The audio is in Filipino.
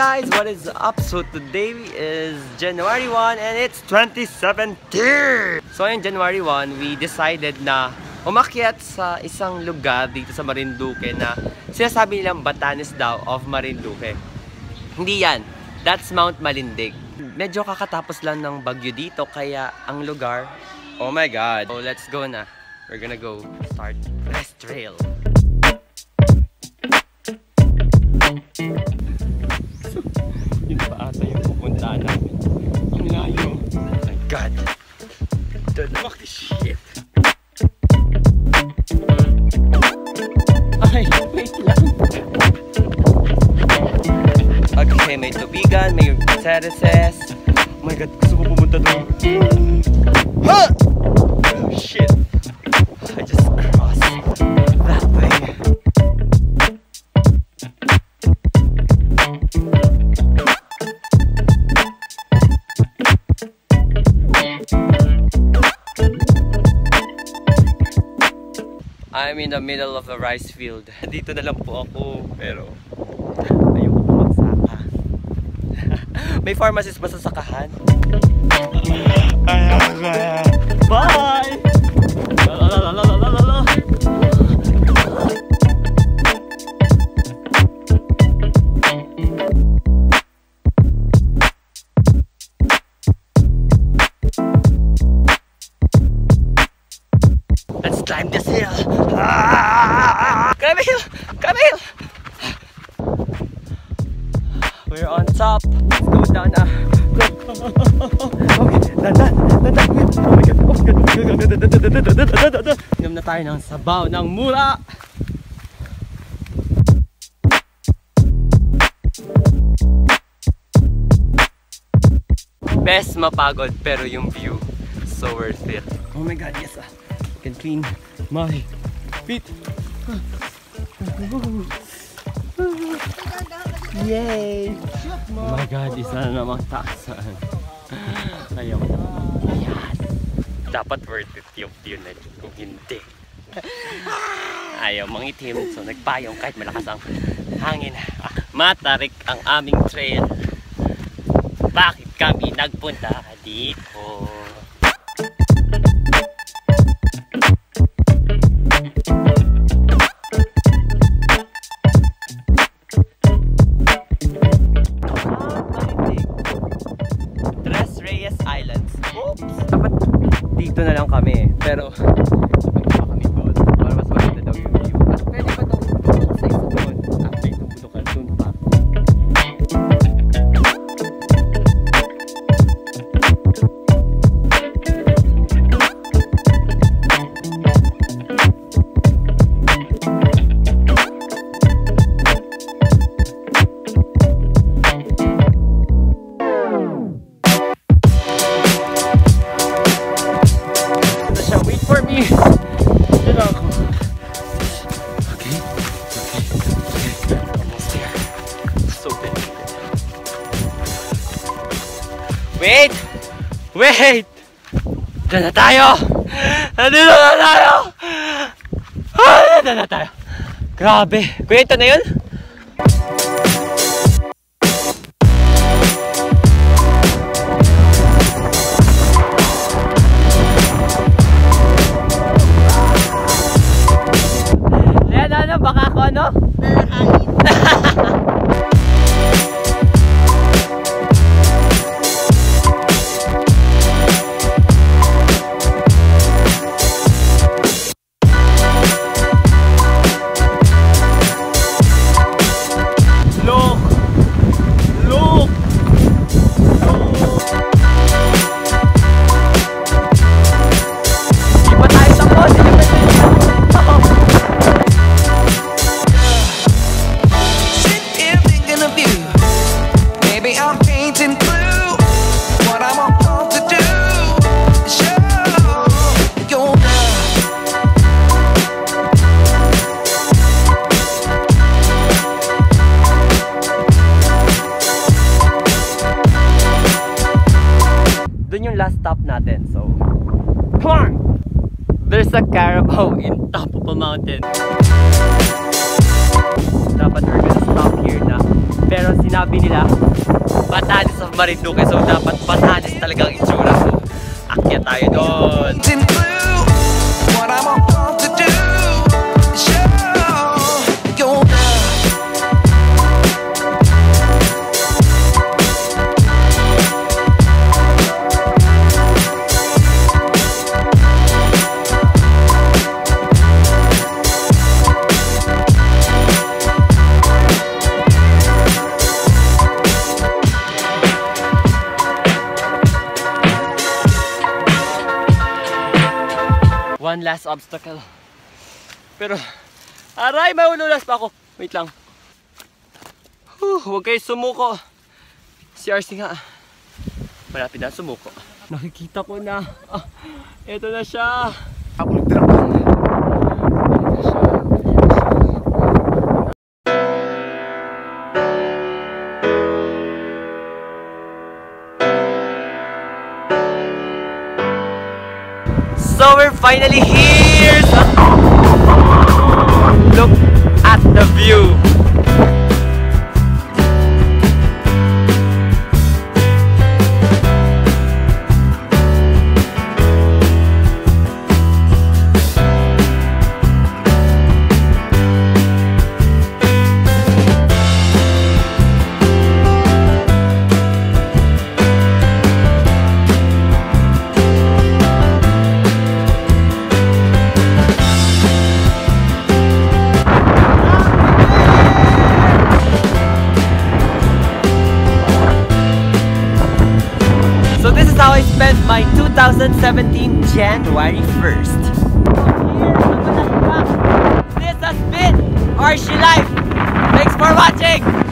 guys, what is up? So today is January 1 and it's 2017! So ngayon January 1, we decided na umakyat sa isang lugar dito sa Marinduque na sinasabi nilang Batanes daw of Marinduque. Hindi yan, that's Mount Malindig. Medyo kakatapos lang ng bagyo dito kaya ang lugar, oh my god. So let's go na. We're gonna go start this trail. Yun pa ata yung pupuntaan namin. Ang layo. Oh my god. Fuck this shit. Ay, wait lang. Okay, may tubigan, may terraces. Oh my god, gusto ko pumunta doon. Ha! Oh shit. I just crossed that way. I'm in the middle of a rice field. Dito na lang po ako, pero ayoko po magsaka. May pharmacist ba sa sakahan? Bye! Let's climb this hill! Camille! Camille! We're on top. Let's go down na. Okay, dandan! Dandan! Oh my god! Oh my god! Inom na tayo ng sabaw ng mura! Best mapagod pero yung view so worth it. Oh my god, yes! I can clean my feet. Yay! Oh my god, isa na namang taksan. Ayaw ko naman. Ayan. Dapat worth it yung view na yun. Kung hindi, ayaw mangitim. So nagpayong kahit malakas ang hangin. Matarik ang aming trail. Bakit kami nagpunta dito? Dito na lang kami, pero magpapa kami doon para mas maganda daw yung view. At pwede pa daw doon sa isa doon after itong bulukan doon pa. Wait! Wait! Diyan na tayo! Nandito na tayo! Nandito na tayo! Grabe! Kuya, ito na yun? Ano? Baka ako ano? Doon yung last stop natin, so come on! There's a Carabao in top of a mountain. Dapat we're gonna stop here na Pero sinabi nila, Batanes of Marinduque. So dapat Batanes talagang itsura. So akyat tayo doon. One last obstacle. Pero, aray, maululas pa ako. Wait lang. Huwag kayo sumuko. Si RC nga. Malapit na sumuko. Nakikita ko na. Ito na siya. Ako nagdrapan. So we're finally here! Look at the view! So this is how I spent my 2017 January 1st. This has been RC Life. Thanks for watching!